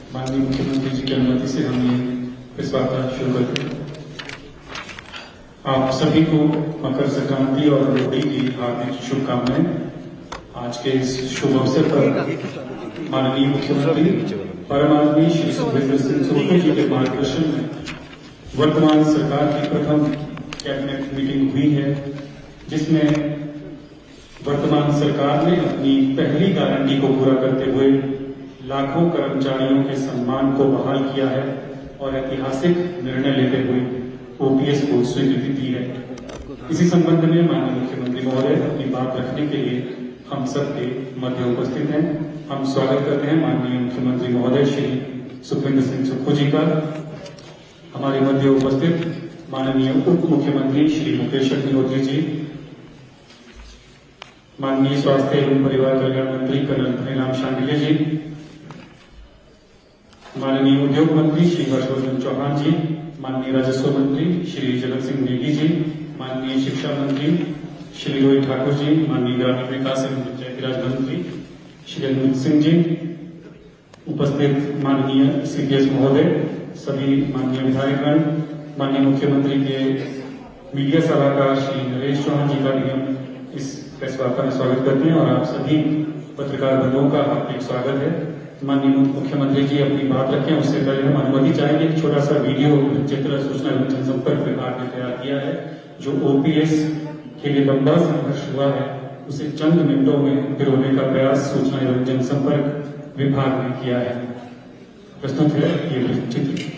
माननीय मुख्यमंत्री जी की अनुमति से हम ये प्रेस वार्ता शुरू करते हैं। आप सभी को मकर संक्रांति और लोहड़ी की हार्दिक शुभकामनाएं। आज के इस शुभ अवसर पर माननीय मुख्यमंत्री परम आदरणीय श्री सुखविंदर सिंह सुक्खू जी के मार्गदर्शन में वर्तमान सरकार की प्रथम कैबिनेट मीटिंग हुई है, जिसमें वर्तमान सरकार ने अपनी पहली गारंटी को पूरा करते हुए लाखों कर्मचारियों के सम्मान को बहाल किया है और ऐतिहासिक निर्णय लेते हुए ओपीएस को स्वीकृति दी है। इसी संबंध में माननीय मुख्यमंत्री महोदय अपनी बात रखने के लिए हम सबके मध्य उपस्थित हैं। हम स्वागत करते हैं माननीय मुख्यमंत्री महोदय श्री सुखविंदर सिंह सुक्खू जी का। हमारे मध्य उपस्थित माननीय उप मुख्यमंत्री श्री मुकेश अग्निहोत्री जी, माननीय स्वास्थ्य एवं परिवार कल्याण मंत्री कर्नल धनीराम शांडिल्य जी, माननीय उद्योग मंत्री श्री हर्षवर्धन चौहान जी, माननीय राजस्व मंत्री श्री जगत सिंह नेगी जी, माननीय शिक्षा मंत्री श्री रोहित ठाकुर जी, माननीय ग्रामीण विकास एवं पंचायती राज मंत्री श्री अनूप सिंह जी, उपस्थित माननीय सीपीएस महोदय, सभी माननीय विधायकगण, माननीय मुख्यमंत्री के मीडिया सलाहकार श्री नरेश चौहान जी का भी हम इस प्रेस वार्ता में स्वागत करते हैं और आप सभी पत्रकार बंधुओं का हार्दिक स्वागत है। माननीय मुख्यमंत्री जी अपनी बात रखें उससे पहले हम अनुमति चाहेंगे। एक छोटा सा वीडियो चित्र सूचना एवं जनसंपर्क विभाग ने तैयार किया है, जो ओपीएस के लिए लंबा संघर्ष हुआ है उसे चंद मिनटों में पिरोने का प्रयास सूचना एवं जनसंपर्क विभाग ने किया है। प्रस्तुत है ये चित्र।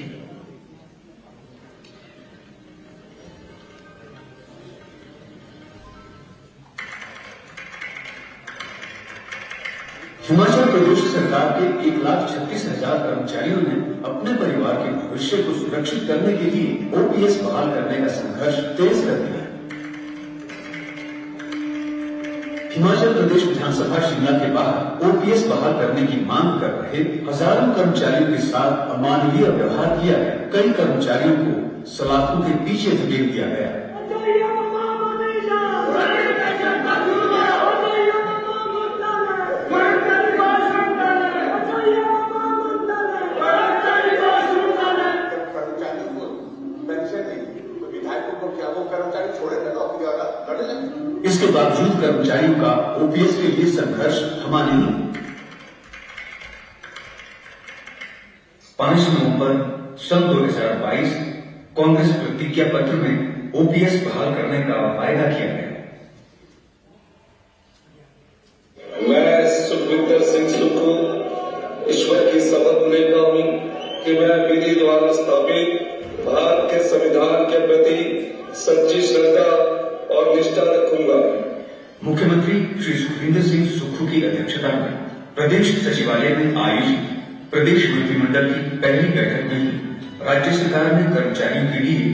हिमाचल प्रदेश सरकार के 1,36,000 कर्मचारियों ने अपने परिवार के भविष्य को सुरक्षित करने के लिए ओपीएस बहाल करने का संघर्ष तेज कर दिया है। हिमाचल प्रदेश विधानसभा शिमला के बाहर ओपीएस बहाल करने की मांग कर रहे हजारों कर्मचारियों के साथ अमानवीय व्यवहार किया गया। कई कर्मचारियों को सलाखों के पीछे धकेल दिया गया। इसके बावजूद कर्मचारियों का ओपीएस के लिए संघर्ष थमा नहीं। 5 नवंबर सन 2022 कांग्रेस प्रतिज्ञा पत्र में ओपीएस बहाल करने का वायदा किया गया। मैं सुखविंदर सिंह सुक्खू ईश्वर की शपथ लेता हूं कि मैं विधि द्वारा स्थापित भारत के संविधान के प्रति सच्ची श्रद्धा और निष्ठा रखूंगा। मुख्यमंत्री श्री सुखविंदर सिंह सुक्खू की अध्यक्षता में प्रदेश सचिवालय में आयोजित प्रदेश मंत्रिमंडल की पहली बैठक में राज्य सरकार ने कर्मचारियों के लिए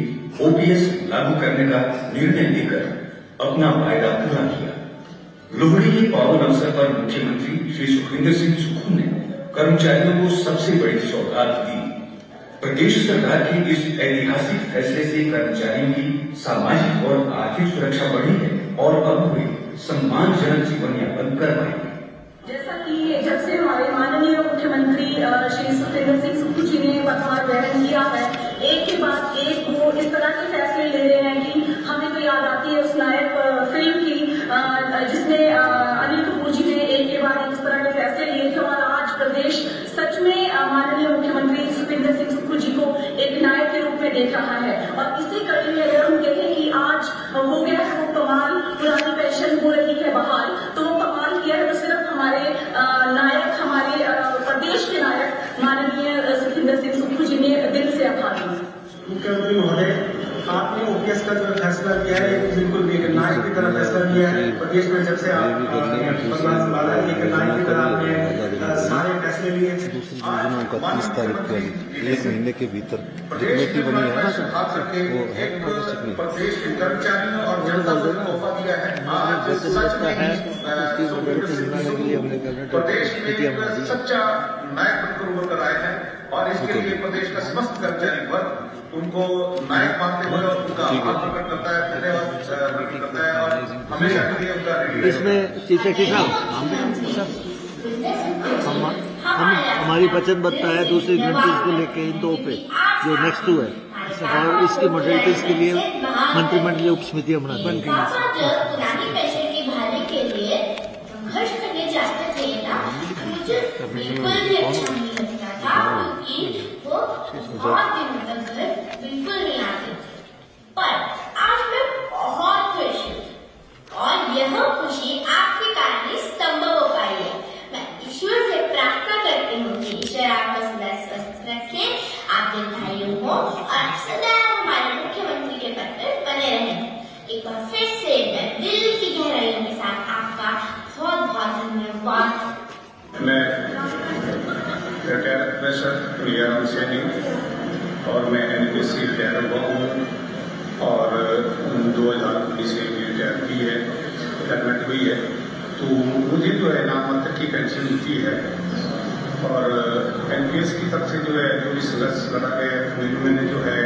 ओपीएस लागू करने का निर्णय लेकर अपना वायदा पूरा किया। लोहड़ी के पावन अवसर पर मुख्यमंत्री श्री सुखविंदर सिंह सुक्खू ने कर्मचारियों को सबसे बड़ी सौगात दी। प्रदेश सरकार के इस ऐतिहासिक फैसले से कर्मचारियों की सामाजिक और आर्थिक सुरक्षा बढ़ी है और अब वे सम्मानजनक जीवन यापन कर पाएंगे। जैसा कि जब से हमारे माननीय मुख्यमंत्री श्री सुखविंदर सिंह सुक्खू जी ने पदभार ग्रहण किया है, एक के बाद एक वो इस तरह के फैसले ले रहे हैं कि हमें तो याद आती है उस नायक फिल्म की, जिसमें अनिल कपूर जी ने एक के बाद एक इस तरह के फैसले लिए थे और आज प्रदेश सच में माननीय मुख्यमंत्री सुखविंदर सिंह सुक्खू जी को एक नायक के रूप में देख रहा है। और इसी कड़ी में अगर हम देखें कि आज हो गया है वो कमाल, पुरानी पेंशन हो रही है बहाल, तो वो कमाल किया है तो सिर्फ हमारे नायक, हमारे प्रदेश के नायक माननीय सुखविंदर सिंह सुक्खू जी ने दिल से आभार माना। मुख्यमंत्री महोदय, आपने ओपीएस का जो फैसला किया है बिल्कुल एक नायक की तरह फैसला किया है। प्रदेश में जब से आप पदभार संभाला है एक नायक की तरह आपने सारे फैसले लिए। दूसरी योजना का 30 तारीख को 1 महीने के भीतर कमेटी बनी है ना सर, वो है प्रदेश के कर्मचारियों और जनता को मौका दिया है। प्रदेश में सच्चा नायक बनकर उभर कर आए हैं और इसके लिए प्रदेश का समस्त कर्मचारी वर्ग उनको नायक मानते हुए उनका आभार प्रकट करता है, धन्यवाद प्रकट करता है और हमेशा के लिए उनका इसमें चीफ सेक्रेटरी साहब हमारे हमारी वचनबद्धता है दूसरी ग्रीनपीस को लेके इन दो पे जो नेक्स्ट टू है, और इसकी मॉडलिटीज के लिए मंत्रिमंडलीय उप समितियां बन गई। पुरानी पेंशन की बहाली के लिए संघर्ष करने जाते थे ना, मुझे बिल्कुल भी अच्छा नहीं लगता था, क्योंकि वो बहुत दिनों तक घर बिल्कुल नहीं आते थे। पर आज मैं बहुत खुश हूँ और यह खुशी आपके कारण ही संभव हो पाई है। मैं ईश्वर से प्रार्थना करती हूँ कि ईश्वर आपको सदा स्वस्थ रखे, आप दीर्घायु हो और सदा हमारे मुख्यमंत्री के पद पर बने रहें। एक बार फिर से मैं दिल की गहराइयों के साथ आपका बहुत बहुत धन्यवाद। मैं रिटायर्ड प्रोफेसर प्रियाराम सैनी और मैं NPSC रिटायर हुआ हूँ और 2019 से रिटायर की है, रिटायरमेंट हुई है। तो मुझे जो है नाममात्र की पेंशन मिलती है और NPS की तरफ से जो है जो भी संघर्ष लड़ा गया मैंने जो है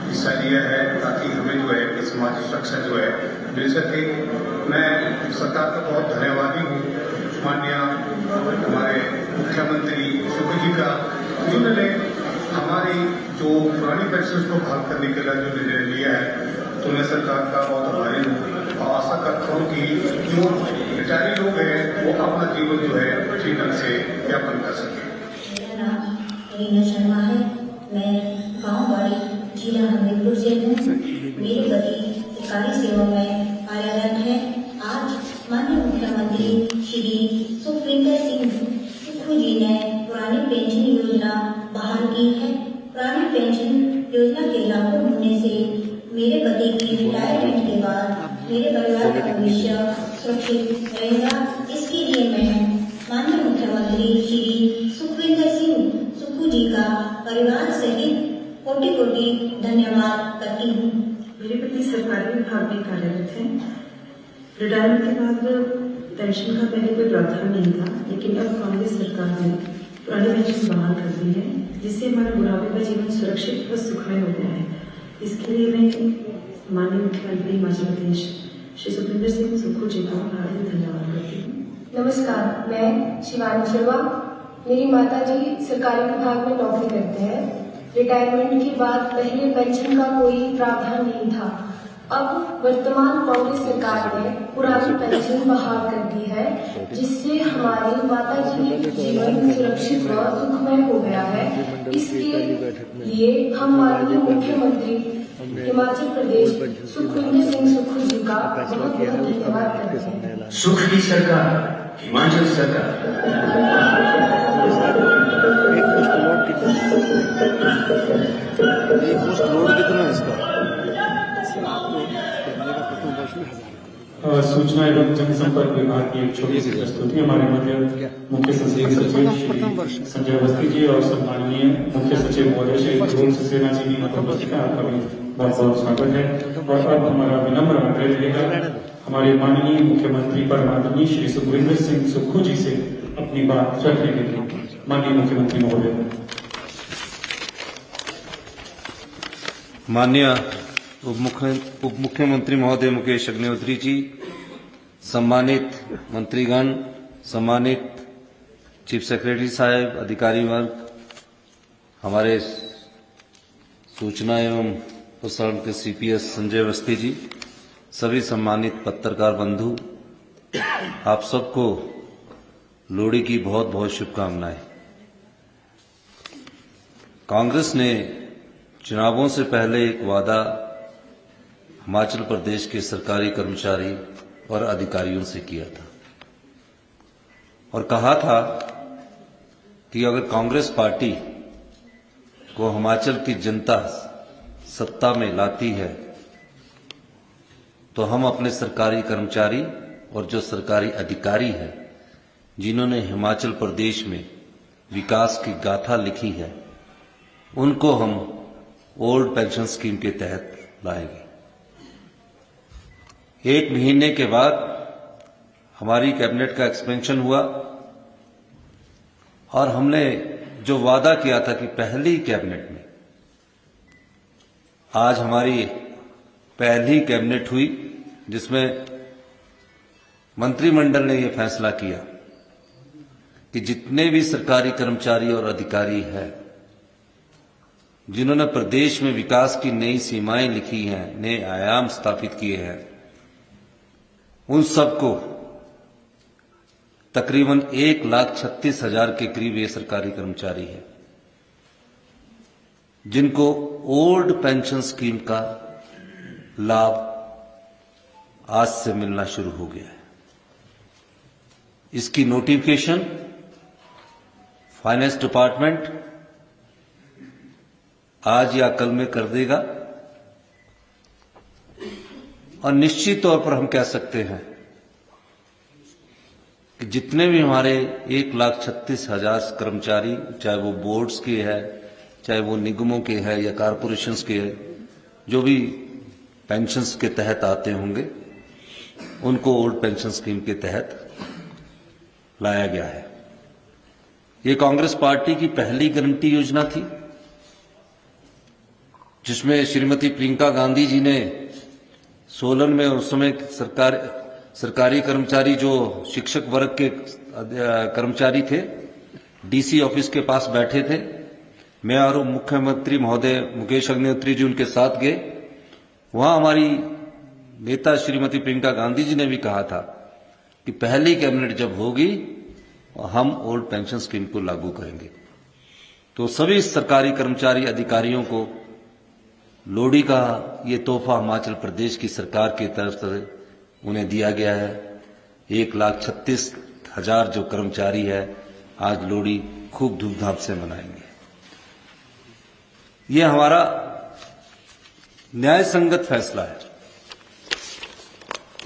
हिस्सा लिया है ताकि हमें जो है कि समाज सुरक्षा जो है मिल सके। मैं सरकार का बहुत धन्यवादी हूँ, माननीय हमारे मुख्यमंत्री सुख जी का, जिन्होंने हमारी जो पुरानी पेंशन को बहाल करने के लिए जो निर्णय लिया है, तो मैं सरकार का बहुत आभारी हूँ और आशा करता हूँ कि जो रिटायरी लोग हैं वो अपना जीवन जो है ठीक ढंग से यापन कर सके। मेरा नाम रीना शर्मा है, मैं गाँव बाड़ी जिला हमीरपुर से हूँ। मेरे पति सरकारी सेवा में कार्यरत है। आज माननीय मुख्यमंत्री श्री सुखविंदर सिंह सुक्खू जी ने पुरानी पेंशन योजना बहाल की है। पुरानी पेंशन योजना के लागू होने से मेरे पति की रिटायरमेंट के बाद मेरे परिवार का भविष्य सुरक्षित रहेगा। इसके लिए मैं माननीय मुख्यमंत्री श्री सुखविंदर सिंह सुक्खू जी का परिवार सहित कोटि कोटि धन्यवाद करती हूँ। मेरे पति सरकारी विभाग में कार्यरत हैं। रिटायरमेंट के बाद पेंशन का पहले कोई प्रावधान नहीं था, लेकिन अब कांग्रेस सरकार ने पुरानी पेंशन बहाल कर दी है, जिससे हमारा बुढ़ापे का जीवन सुरक्षित व सुखमय हो गया है। इसके लिए मैं माननीय मुख्यमंत्री हिमाचल प्रदेश श्री सुखविंदर सिंह सुक्खू जी का हार्दिक धन्यवाद करती हूँ। नमस्कार, मैं शिवानी शर्मा। मेरी माता जी सरकारी विभाग में नौकरी करते हैं। रिटायरमेंट के बाद पहले पेंशन का कोई प्रावधान नहीं था। अब वर्तमान कांग्रेस सरकार ने पुरानी पेंशन बहाल कर दी है, जिससे हमारी माता जी का जीवन सुरक्षित व सुखमय हो गया है। इसके लिए हम माननीय मुख्यमंत्री हिमाचल प्रदेश सुखविंदर सिंह सुक्खू जी का बहुत बहुत धन्यवाद करते हैं। सुख की सरकार, हिमाचल सरकार। पोस्ट लोड कितना है इसका? सूचना एवं जनसंपर्क विभाग की एक छोटी सी प्रस्तुति। हमारे मध्य मुख्य सचिव श्री संजय अवस्थी जी और सम्माननीय मुख्य सचिव महोदय श्री ध्रुव सक्सेना जी की उपस्थिति का आपका भी बहुत बहुत स्वागत है। और अब हमारा विनम्र आग्रह रहेगा हमारे माननीय मुख्यमंत्री परमादरणीय श्री सुखविंदर सिंह सुक्खू जी से अपनी बात रखने के लिए। माननीय मुख्यमंत्री महोदय। माननीय उप मुख्यमंत्री महोदय मुकेश अग्निहोत्री जी, सम्मानित मंत्रीगण, सम्मानित चीफ सेक्रेटरी साहब, अधिकारी वर्ग, हमारे सूचना एवं प्रसारण के CPS संजय अवस्थी जी, सभी सम्मानित पत्रकार बंधु, आप सबको लोहड़ी की बहुत बहुत शुभकामनाएं। कांग्रेस ने चुनावों से पहले एक वादा हिमाचल प्रदेश के सरकारी कर्मचारी और अधिकारियों से किया था और कहा था कि अगर कांग्रेस पार्टी को हिमाचल की जनता सत्ता में लाती है तो हम अपने सरकारी कर्मचारी और जो सरकारी अधिकारी हैं जिन्होंने हिमाचल प्रदेश में विकास की गाथा लिखी है उनको हम ओल्ड पेंशन स्कीम के तहत लाएंगे। एक महीने के बाद हमारी कैबिनेट का एक्सपेंशन हुआ और हमने जो वादा किया था कि पहली कैबिनेट में, आज हमारी पहली कैबिनेट हुई जिसमें मंत्रिमंडल ने यह फैसला किया कि जितने भी सरकारी कर्मचारी और अधिकारी हैं जिन्होंने प्रदेश में विकास की नई सीमाएं लिखी हैं, नए आयाम स्थापित किए हैं, उन सबको तकरीबन 1,36,000 के करीब ये सरकारी कर्मचारी हैं जिनको ओल्ड पेंशन स्कीम का लाभ आज से मिलना शुरू हो गया है। इसकी नोटिफिकेशन फाइनेंस डिपार्टमेंट आज या कल में कर देगा और निश्चित तौर पर हम कह सकते हैं कि जितने भी हमारे 1,36,000 कर्मचारी, चाहे वो बोर्ड्स के है, चाहे वो निगमों के है या कारपोरेशंस के है, जो भी पेंशन्स के तहत आते होंगे, उनको ओल्ड पेंशन स्कीम के तहत लाया गया है। ये कांग्रेस पार्टी की पहली गारंटी योजना थी जिसमें श्रीमती प्रियंका गांधी जी ने सोलन में उस समय सरकारी कर्मचारी जो शिक्षक वर्ग के कर्मचारी थे, डीसी ऑफिस के पास बैठे थे। मैं और मुख्यमंत्री महोदय मुकेश अग्निहोत्री जी उनके साथ गए। वहां हमारी नेता श्रीमती प्रियंका गांधी जी ने भी कहा था कि पहली कैबिनेट जब होगी हम ओल्ड पेंशन स्कीम को लागू करेंगे। तो सभी सरकारी कर्मचारी अधिकारियों को लोहड़ी का ये तोहफा हिमाचल प्रदेश की सरकार की तरफ से उन्हें दिया गया है। 1,36,000 जो कर्मचारी है आज लोहड़ी खूब धूमधाम से मनाएंगे। ये हमारा न्याय संगत फैसला है।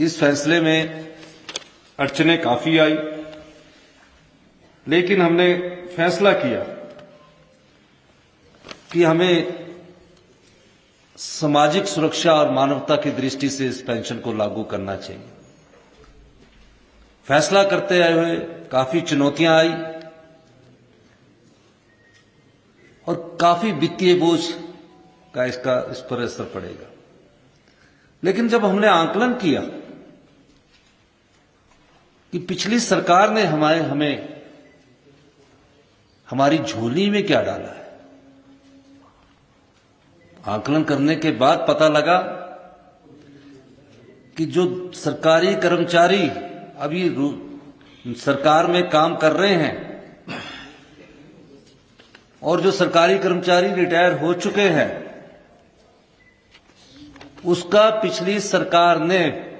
इस फैसले में अड़चनें काफी आई, लेकिन हमने फैसला किया कि हमें सामाजिक सुरक्षा और मानवता की दृष्टि से इस पेंशन को लागू करना चाहिए। फैसला करते हुए काफी चुनौतियां आई और काफी वित्तीय बोझ का इस पर असर पड़ेगा। लेकिन जब हमने आंकलन किया कि पिछली सरकार ने हमें हमारी झोली में क्या डाला है, आंकलन करने के बाद पता लगा कि जो सरकारी कर्मचारी अभी सरकार में काम कर रहे हैं और जो सरकारी कर्मचारी रिटायर हो चुके हैं, उसका पिछली सरकार ने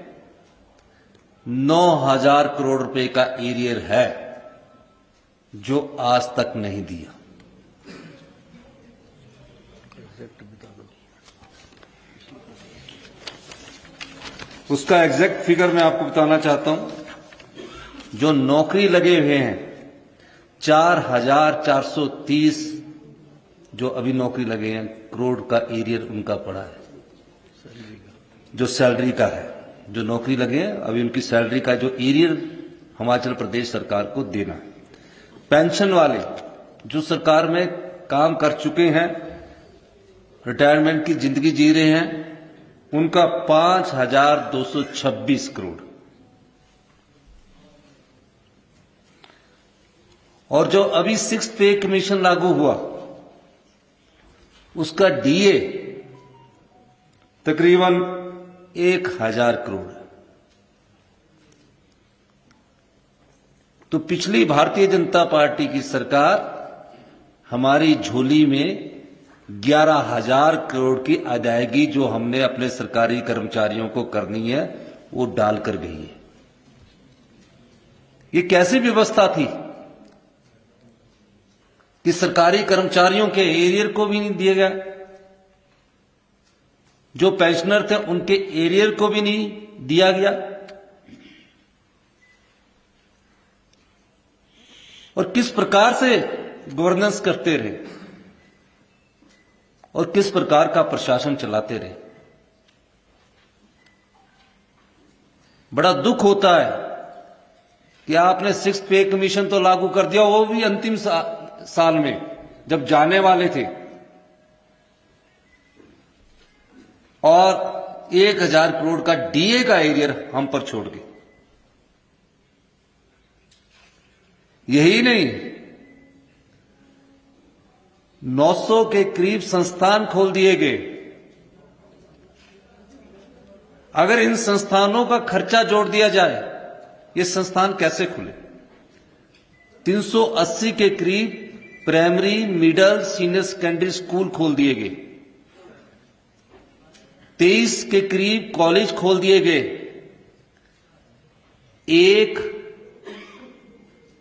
9,000 करोड़ रुपए का एरियर है जो आज तक नहीं दिया। उसका एग्जैक्ट फिगर मैं आपको बताना चाहता हूं। जो नौकरी लगे हुए हैं 4,430 जो अभी नौकरी लगे हैं करोड़ का एरियर उनका पड़ा है। जो सैलरी का है, जो नौकरी लगे हैं अभी उनकी सैलरी का जो एरियर हिमाचल प्रदेश सरकार को देना है। पेंशन वाले जो सरकार में काम कर चुके हैं, रिटायरमेंट की जिंदगी जी रहे हैं, उनका 5,226 करोड़। और जो अभी 6th पे कमीशन लागू हुआ उसका डीए तकरीबन 1,000 करोड़ है। तो पिछली भारतीय जनता पार्टी की सरकार हमारी झोली में 11,000 करोड़ की अदायगी जो हमने अपने सरकारी कर्मचारियों को करनी है वो डालकर गई है। ये कैसी व्यवस्था थी कि सरकारी कर्मचारियों के एरियर को भी नहीं दिया गया, जो पेंशनर थे उनके एरियर को भी नहीं दिया गया, और किस प्रकार से गवर्नेंस करते रहे और किस प्रकार का प्रशासन चलाते रहे। बड़ा दुख होता है कि आपने 6th पे कमीशन तो लागू कर दिया, वो भी अंतिम साल में जब जाने वाले थे, और 1,000 करोड़ का डीए का एरियर हम पर छोड़ गए। यही नहीं, 900 के करीब संस्थान खोल दिए गए। अगर इन संस्थानों का खर्चा जोड़ दिया जाए, ये संस्थान कैसे खुले? 380 के करीब primary, middle, senior secondary school खोल दिए गए। 23 के करीब कॉलेज खोल दिए गए। एक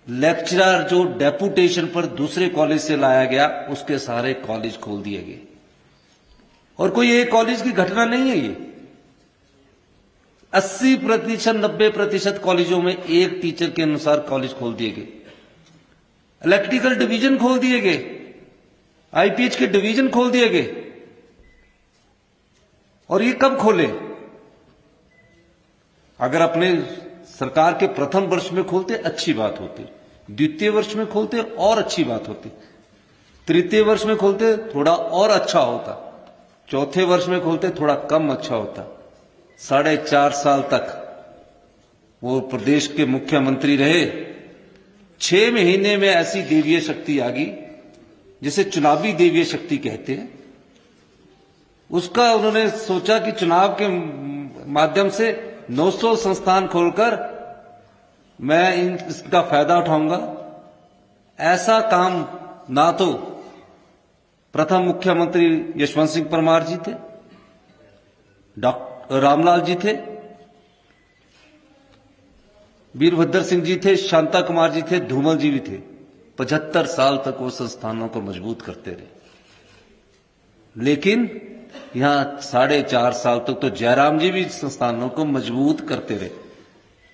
लेक्चरर जो डेपुटेशन पर दूसरे कॉलेज से लाया गया, उसके सारे कॉलेज खोल दिए गए। और कोई एक कॉलेज की घटना नहीं है ये। 80%, 90% कॉलेजों में एक टीचर के अनुसार कॉलेज खोल दिए गए। इलेक्ट्रिकल डिवीजन खोल दिए गए, आईपीएच के डिवीजन खोल दिए गए। और ये कब खोले? अगर अपने सरकार के प्रथम वर्ष में खोलते अच्छी बात होती, द्वितीय वर्ष में खोलते और अच्छी बात होती, तृतीय वर्ष में खोलते थोड़ा और अच्छा होता, चौथे वर्ष में खोलते थोड़ा कम अच्छा होता। 4.5 साल तक वो प्रदेश के मुख्यमंत्री रहे। 6 महीने में ऐसी देवीय शक्ति आ गई, जिसे चुनावी देवीय शक्ति कहते हैं। उसका उन्होंने सोचा कि चुनाव के माध्यम से 900 संस्थान खोलकर मैं इसका फायदा उठाऊंगा। ऐसा काम ना तो प्रथम मुख्यमंत्री यशवंत सिंह परमार जी थे, डॉक्टर रामलाल जी थे, वीरभद्र सिंह जी थे, शांता कुमार जी थे, धूमल जी भी थे। 75 साल तक वो संस्थानों को मजबूत करते रहे। लेकिन यहां 4.5 साल तक तो जयराम जी भी संस्थानों को मजबूत करते रहे।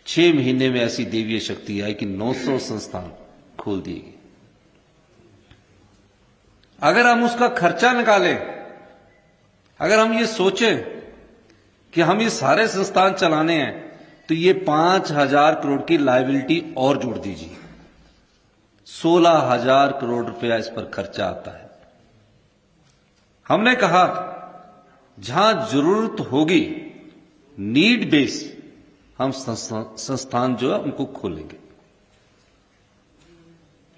6 महीने में ऐसी देवीय शक्ति आई कि 900 संस्थान खोल दिए गए। अगर हम उसका खर्चा निकालें, अगर हम ये सोचें कि हम ये सारे संस्थान चलाने हैं, तो ये 5,000 करोड़ की लायबिलिटी और जोड़ दीजिए। 16,000 करोड़ रुपया इस पर खर्चा आता है। हमने कहा जहां जरूरत होगी, नीड बेस, हम संस्थान जो है उनको खोलेंगे।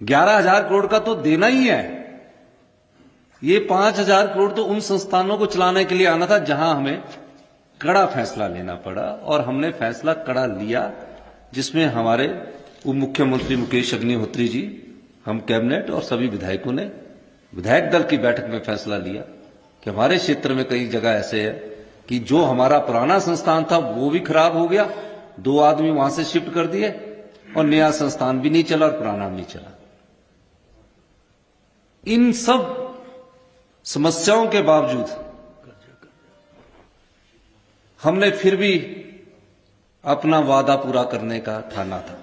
11,000 करोड़ का तो देना ही है। ये 5,000 करोड़ तो उन संस्थानों को चलाने के लिए आना था जहां हमें कड़ा फैसला लेना पड़ा, और हमने फैसला कड़ा लिया, जिसमें हमारे उप मुख्यमंत्री मुकेश अग्निहोत्री जी, हम कैबिनेट और सभी विधायकों ने विधायक दल की बैठक में फैसला लिया कि हमारे क्षेत्र में कई जगह ऐसे है कि जो हमारा पुराना संस्थान था वो भी खराब हो गया, 2 आदमी वहां से शिफ्ट कर दिए, और नया संस्थान भी नहीं चला और पुराना भी नहीं चला। इन सब समस्याओं के बावजूद हमने फिर भी अपना वादा पूरा करने का ठाना था।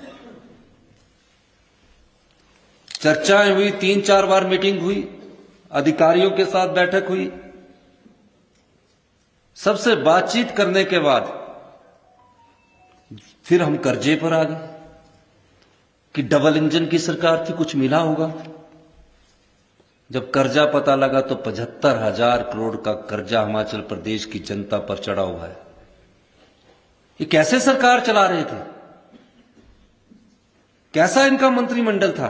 चर्चाएं हुई, 3-4 बार मीटिंग हुई, अधिकारियों के साथ बैठक हुई। सबसे बातचीत करने के बाद फिर हम कर्जे पर आ गए कि डबल इंजन की सरकार थी, कुछ मिला होगा। जब कर्जा पता लगा तो 75,000 करोड़ का कर्जा हिमाचल प्रदेश की जनता पर चढ़ा हुआ है। ये कैसे सरकार चला रहे थे? कैसा इनका मंत्रिमंडल था?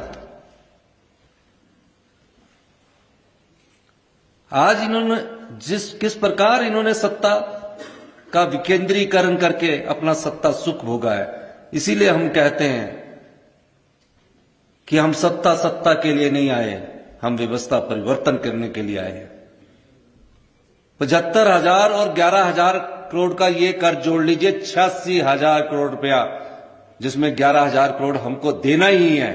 आज इन्होंने किस प्रकार इन्होंने सत्ता का विकेंद्रीकरण करके अपना सत्ता सुख भोगा है। इसीलिए हम कहते हैं कि हम सत्ता के लिए नहीं आए, हम व्यवस्था परिवर्तन करने के लिए आए हैं। 75,000 और 11,000 करोड़ का ये कर जोड़ लीजिए, 86,000 करोड़ रुपया, जिसमें 11,000 करोड़ हमको देना ही है।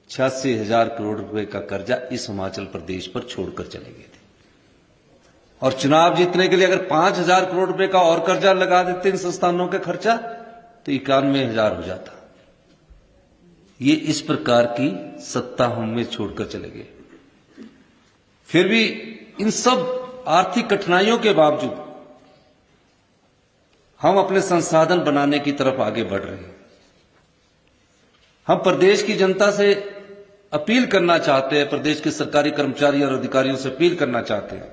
86,000 करोड़ रुपए का कर्जा इस हिमाचल प्रदेश पर छोड़कर चले गए थे। और चुनाव जीतने के लिए अगर 5,000 करोड़ रुपए का और कर्जा लगा देते इन संस्थानों का खर्चा, तो 91,000 हो जाता। ये इस प्रकार की सत्ता हमें छोड़कर चले गए। फिर भी इन सब आर्थिक कठिनाइयों के बावजूद हम अपने संसाधन बनाने की तरफ आगे बढ़ रहे हैं। हम प्रदेश की जनता से अपील करना चाहते हैं, प्रदेश के सरकारी कर्मचारी और अधिकारियों से अपील करना चाहते हैं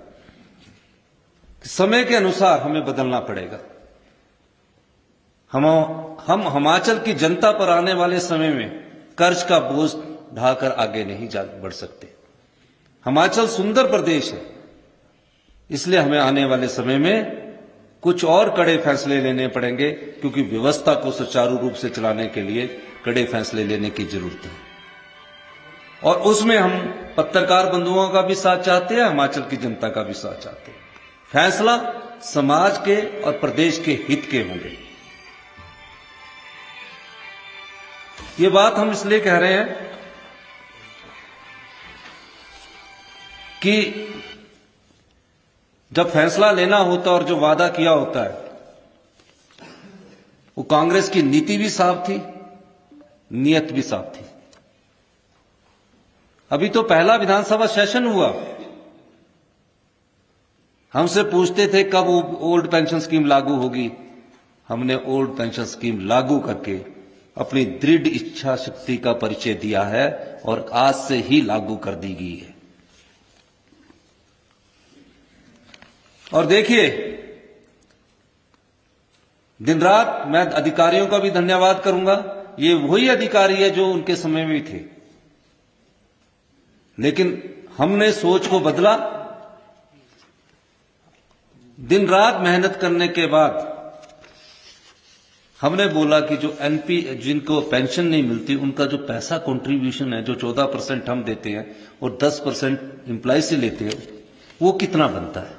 कि समय के अनुसार हमें बदलना पड़ेगा। हम हिमाचल की जनता पर आने वाले समय में कर्ज का बोझ ढाकर आगे नहीं जा बढ़ सकते। हिमाचल सुंदर प्रदेश है, इसलिए हमें आने वाले समय में कुछ और कड़े फैसले लेने पड़ेंगे, क्योंकि व्यवस्था को सुचारू रूप से चलाने के लिए कड़े फैसले लेने की जरूरत है। और उसमें हम पत्रकार बंधुओं का भी साथ चाहते हैं, हिमाचल की जनता का भी साथ चाहते हैं। फैसला समाज के और प्रदेश के हित के होंगे। ये बात हम इसलिए कह रहे हैं कि जब फैसला लेना होता और जो वादा किया होता है, वो कांग्रेस की नीति भी साफ थी, नियत भी साफ थी। अभी तो पहला विधानसभा सेशन हुआ, हमसे पूछते थे कब ओल्ड पेंशन स्कीम लागू होगी। हमने ओल्ड पेंशन स्कीम लागू करके अपनी दृढ़ इच्छा शक्ति का परिचय दिया है और आज से ही लागू कर दी गई है। और देखिए, दिन रात मैं अधिकारियों का भी धन्यवाद करूंगा। ये वही अधिकारी है जो उनके समय में थे, लेकिन हमने सोच को बदला। दिन रात मेहनत करने के बाद हमने बोला कि जो एनपी जिनको पेंशन नहीं मिलती, उनका जो पैसा कंट्रीब्यूशन है, जो 14% हम देते हैं और 10% एम्प्लॉय से लेते हैं, वो कितना बनता है।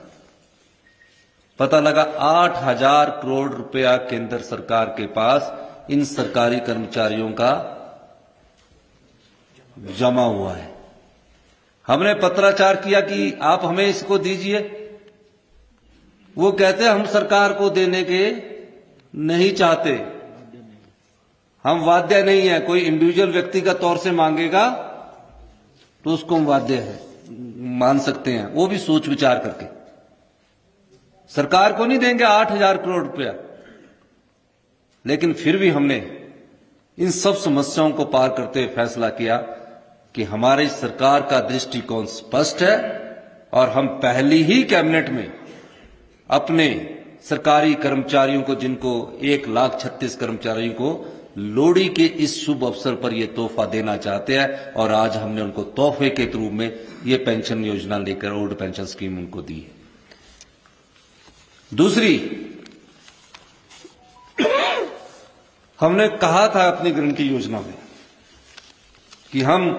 पता लगा 8,000 करोड़ रुपया केंद्र सरकार के पास इन सरकारी कर्मचारियों का जमा हुआ है। हमने पत्राचार किया कि आप हमें इसको दीजिए। वो कहते हम सरकार को देने के नहीं चाहते, हम वाद्य नहीं है। कोई इंडिविजुअल व्यक्ति का तौर से मांगेगा तो उसको हम वाद्य है मान सकते हैं, वो भी सोच विचार करके। सरकार को नहीं देंगे 8,000 करोड़ रुपया। लेकिन फिर भी हमने इन सब समस्याओं को पार करते हुए फैसला किया कि हमारी सरकार का दृष्टिकोण स्पष्ट है और हम पहली ही कैबिनेट में अपने सरकारी कर्मचारियों को, जिनको 1,36,000 कर्मचारियों को लोहड़ी के इस शुभ अवसर पर यह तोहफा देना चाहते हैं। और आज हमने उनको तोहफे के रूप में ये पेंशन योजना लेकर ओल्ड पेंशन स्कीम उनको दी है। दूसरी, हमने कहा था अपनी गारंटी योजना में कि हम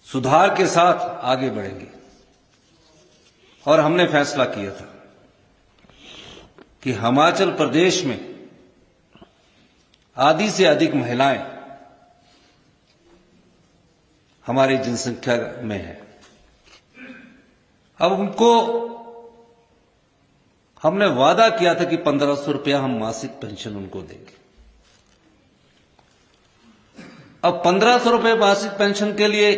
सुधार के साथ आगे बढ़ेंगे, और हमने फैसला किया था कि हिमाचल प्रदेश में आधी से अधिक महिलाएं हमारी जनसंख्या में है। अब उनको हमने वादा किया था कि 1,500 रुपया हम मासिक पेंशन उनको देंगे। अब 1,500 रुपये मासिक पेंशन के लिए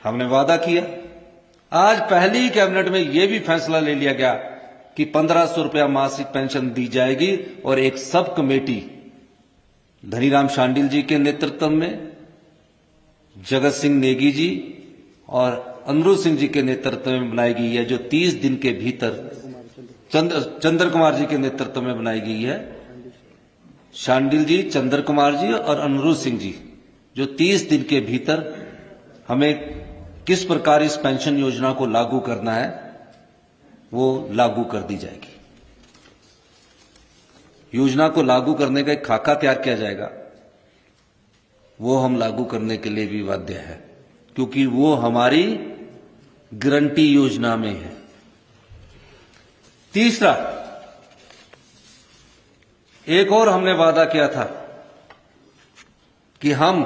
हमने वादा किया। आज पहली ही कैबिनेट में यह भी फैसला ले लिया गया कि 1,500 रुपया मासिक पेंशन दी जाएगी, और एक सब कमेटी धनीराम शांडिल जी के नेतृत्व में, जगत सिंह नेगी जी और अनिरुद्ध सिंह जी के नेतृत्व में बनाई गई है, जो 30 दिन के भीतर चंद्र कुमार जी के नेतृत्व में बनाई गई है। शांडिल जी, चंद्र कुमार जी और अनिरुद्ध सिंह जी, जो 30 दिन के भीतर हमें किस प्रकार इस पेंशन योजना को लागू करना है वो लागू कर दी जाएगी। योजना को लागू करने का एक खाका तैयार किया जाएगा, वो हम लागू करने के लिए भी बाध्य है, क्योंकि वो हमारी गारंटी योजना में है। तीसरा, एक और हमने वादा किया था कि हम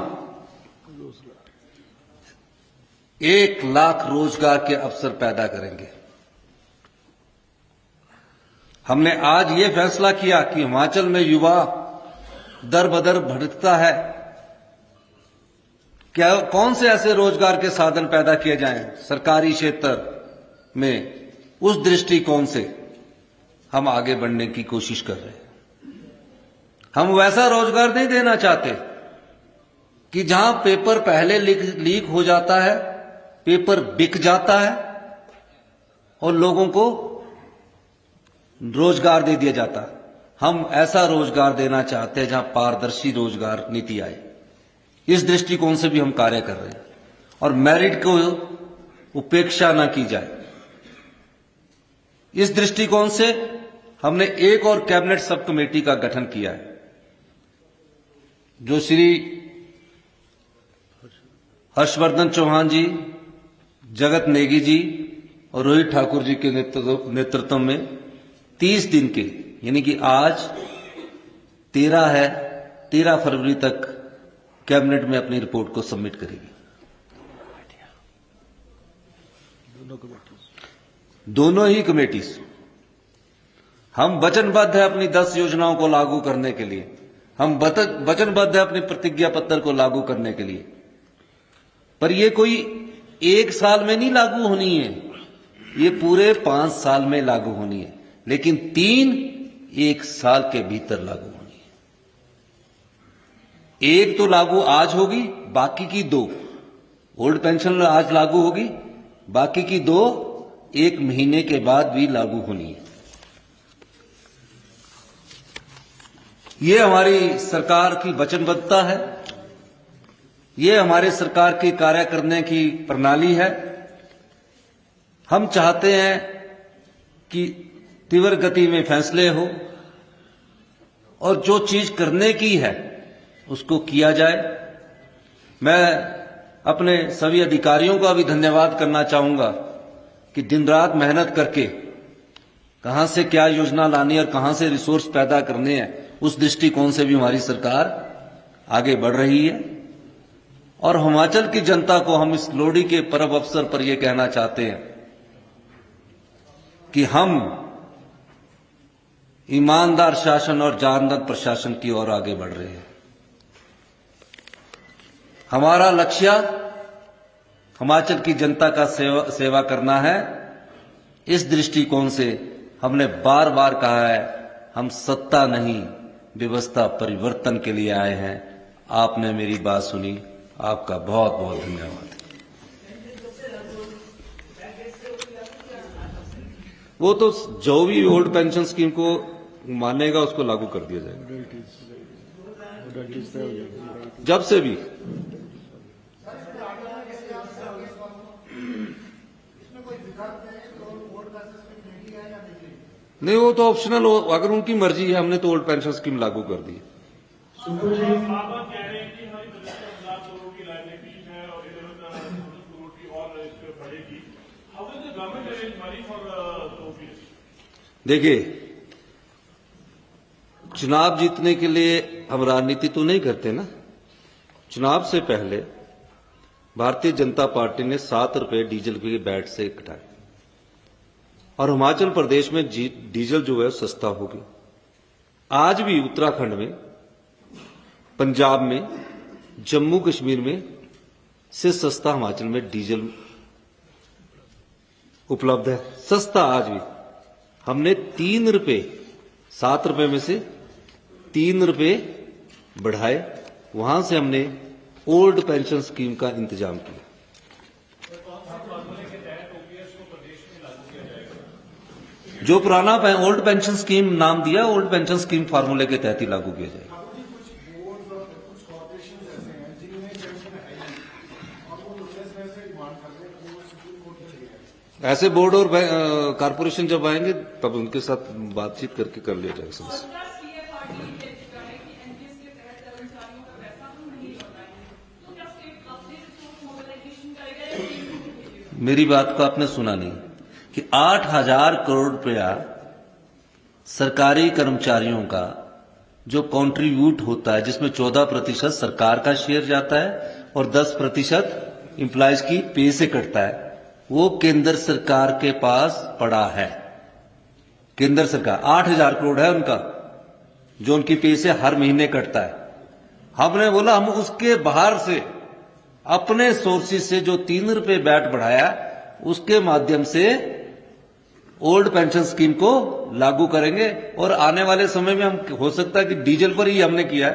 1,00,000 रोजगार के अवसर पैदा करेंगे। हमने आज ये फैसला किया कि हिमाचल में युवा दर बदर भटकता है, क्या कौन से ऐसे रोजगार के साधन पैदा किए जाएं सरकारी क्षेत्र में, उस दृष्टिकोण से हम आगे बढ़ने की कोशिश कर रहे हैं। हम वैसा रोजगार नहीं देना चाहते कि जहां पेपर पहले लीक हो जाता है, पेपर बिक जाता है और लोगों को रोजगार दे दिया जाता। हम ऐसा रोजगार देना चाहते हैं जहां पारदर्शी रोजगार नीति आए। इस दृष्टिकोण से भी हम कार्य कर रहे हैं और मेरिट को उपेक्षा न की जाए। इस दृष्टिकोण से हमने एक और कैबिनेट सब कमेटी का गठन किया है, जो श्री हर्षवर्धन चौहान जी, जगत नेगी जी और रोहित ठाकुर जी के नेतृत्व में 30 दिन के, यानी कि आज 13 है, 13 फरवरी तक कैबिनेट में अपनी रिपोर्ट को सबमिट करेगी। दोनों ही कमेटी हम वचनबद्ध है अपनी 10 योजनाओं को लागू करने के लिए। हम वचनबद्ध है अपने प्रतिज्ञा पत्र को लागू करने के लिए, पर यह कोई एक साल में नहीं लागू होनी है, ये पूरे 5 साल में लागू होनी है, लेकिन 3 1 साल के भीतर लागू होनी है। एक तो लागू आज होगी, बाकी की 2 ओल्ड पेंशन आज लागू होगी, बाकी की 2 1 महीने के बाद भी लागू होनी है। ये हमारी सरकार की वचनबद्धता है, ये हमारे सरकार की कार्य करने की प्रणाली है। हम चाहते हैं कि तीव्र गति में फैसले हो और जो चीज करने की है उसको किया जाए। मैं अपने सभी अधिकारियों का भी धन्यवाद करना चाहूंगा कि दिन रात मेहनत करके कहां से क्या योजना लानी और कहां से रिसोर्स पैदा करने हैं, उस दृष्टिकोण से भी हमारी सरकार आगे बढ़ रही है। और हिमाचल की जनता को हम इस लोहड़ी के पर्व अवसर पर यह कहना चाहते हैं कि हम ईमानदार शासन और जानदार प्रशासन की ओर आगे बढ़ रहे हैं। हमारा लक्ष्य हिमाचल की जनता का सेवा करना है। इस दृष्टिकोण से हमने बार बार कहा है, हम सत्ता नहीं व्यवस्था परिवर्तन के लिए आए हैं। आपने मेरी बात सुनी, आपका बहुत बहुत धन्यवाद। वो तो जो भी ओल्ड पेंशन स्कीम को मानेगा उसको लागू कर दिया जाएगा, जब से भी। नहीं, वो तो ऑप्शनल हो, अगर उनकी मर्जी है। हमने तो ओल्ड पेंशन स्कीम लागू कर दी। देखिए, चुनाव जीतने के लिए हम राजनीति तो नहीं करते ना। चुनाव से पहले भारतीय जनता पार्टी ने 7 रुपए डीजल के बैट से कटाए और हिमाचल प्रदेश में डीजल जो है सस्ता हो गया। आज भी उत्तराखंड में, पंजाब में, जम्मू कश्मीर में से सस्ता हिमाचल में डीजल उपलब्ध है, सस्ता आज भी। हमने 3 रुपए, 7 रुपए में से 3 रुपए बढ़ाए, वहां से हमने ओल्ड पेंशन स्कीम का इंतजाम किया। जो पुराना ओल्ड पेंशन स्कीम नाम दिया, ओल्ड पेंशन स्कीम फार्मूले के तहत ही लागू किया जाएगा। ऐसे बोर्ड और कारपोरेशन जब आएंगे तब उनके साथ बातचीत करके कर लिया जाएगा समस्या। मेरी बात को आपने सुना नहीं कि 8,000 करोड़ रुपया सरकारी कर्मचारियों का जो कंट्रीब्यूट होता है, जिसमें 14% सरकार का शेयर जाता है और 10% एम्प्लॉयज की पे से कटता है, वो केंद्र सरकार के पास पड़ा है। केंद्र सरकार 8,000 करोड़ है उनका, जो उनकी पे से हर महीने कटता है। हमने बोला हम उसके बाहर से अपने सोर्सेज से जो 3 रुपए बैट बढ़ाया, उसके माध्यम से ओल्ड पेंशन स्कीम को लागू करेंगे और आने वाले समय में हम, हो सकता है कि डीजल पर ही हमने किया है,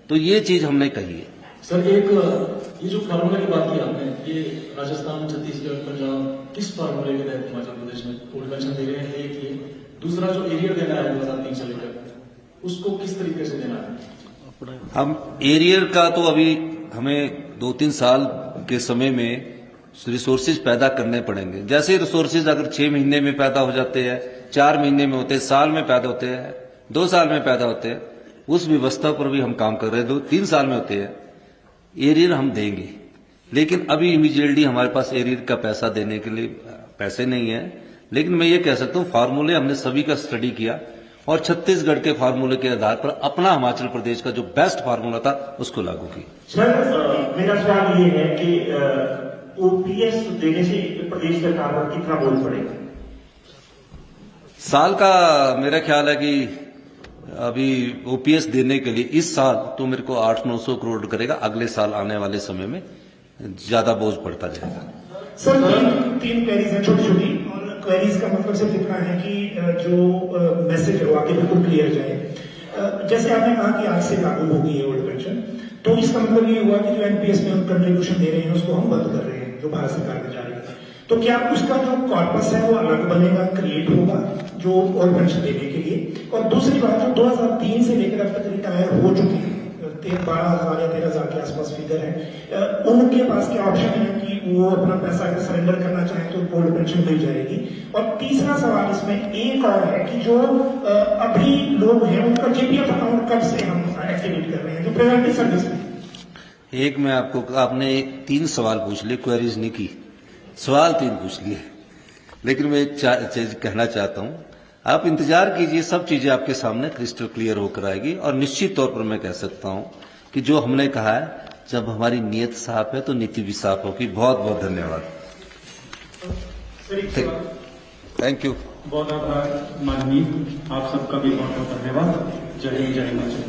तो ये चीज हमने कही है। सर, एक ये जो फार्मूला की बात की आपने, ये राजस्थान, छत्तीसगढ़, पंजाब किस फार्मूले के तहत हिमाचल प्रदेश में ओल्ड पेंशन दे रहे हैं? एक ये दूसरा जो एरियर देना है 2003 से लेकर, उसको किस तरीके से देना है? हम एरियर का तो अभी हमें 2-3 साल के समय में रिसोर्सेज पैदा करने पड़ेंगे। जैसे रिसोर्सेज अगर 6 महीने में पैदा हो जाते हैं, 4 महीने में होते हैं, साल में पैदा होते हैं, 2 साल में पैदा होते हैं, उस व्यवस्था पर भी हम काम कर रहे हैं। 2-3 साल में होते हैं, एरियर हम देंगे, लेकिन अभी इमीडिएटली हमारे पास एरियर का पैसा देने के लिए पैसे नहीं है। लेकिन मैं ये कह सकता हूँ फार्मूले हमने सभी का स्टडी किया और छत्तीसगढ़ के फार्मूले के आधार पर अपना हिमाचल प्रदेश का जो बेस्ट फार्मूला था उसको लागू किया। सर मेरा सवाल ये है कि ओपीएस देने से प्रदेश सरकार पर कितना बोझ पड़ेगा? साल का मेरा ख्याल है कि अभी ओपीएस देने के लिए इस साल तो मेरे को 800-900 करोड़ करेगा, अगले साल आने वाले समय में ज्यादा बोझ पड़ता जाएगा। सर तीन क्वेरीज हैं छोटी छोटी, और क्वेरीज का मतलब सिर्फ इतना है कि जो मैसेज है वो आगे बिल्कुल क्लियर जाए। जैसे आपने कहा कि आज से लागू होगी ये ओल्ड पेंशन, तो इसका मतलब ये हुआ कि जो एनपीएस में हम कंट्रीब्यूशन दे रहे हैं उसको हम बंद कर रहे हैं, जो भारत सरकार में जा रही है। तो क्या उसका जो कॉर्पस है वो अलग बनेगा, क्रिएट होगा जो ओल्ड पेंशन देने के लिए? और दूसरी बात, जो 2003 से लेकर अब तक रिटायर हो चुके हैं, 12,000 या 13,000 के आसपास फिगर है, उनके पास क्या ऑप्शन है कि वो अपना पैसा अगर सरेंडर करना चाहें तो ओल्ड पेंशन मिल जाएगी? और तीसरा सवाल इसमें एक और है कि जो अभी लोग हैं उनका जीपीएफ अकाउंट कब से हम एक्टिवेट कर रहे हैं, जो प्रिवेंटिव सर्विस में? एक मैं आपने 3 सवाल पूछ लिए, क्वेरीज नहीं की, सवाल 3 पूछ लिए। लेकिन मैं एक चीज कहना चाहता हूं, आप इंतजार कीजिए, सब चीजें आपके सामने क्रिस्टल क्लियर होकर आएगी। और निश्चित तौर पर मैं कह सकता हूं कि जो हमने कहा है, जब हमारी नीयत साफ है तो नीति भी साफ होगी। बहुत बहुत धन्यवाद। Thank you. बहुत आभार माननीय, आप सबका भी बहुत बहुत धन्यवाद। जय हिंद, जय हिमाचल।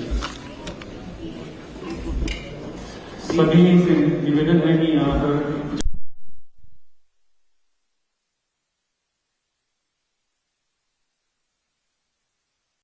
सभी से निवेदन है कि यहाँ पर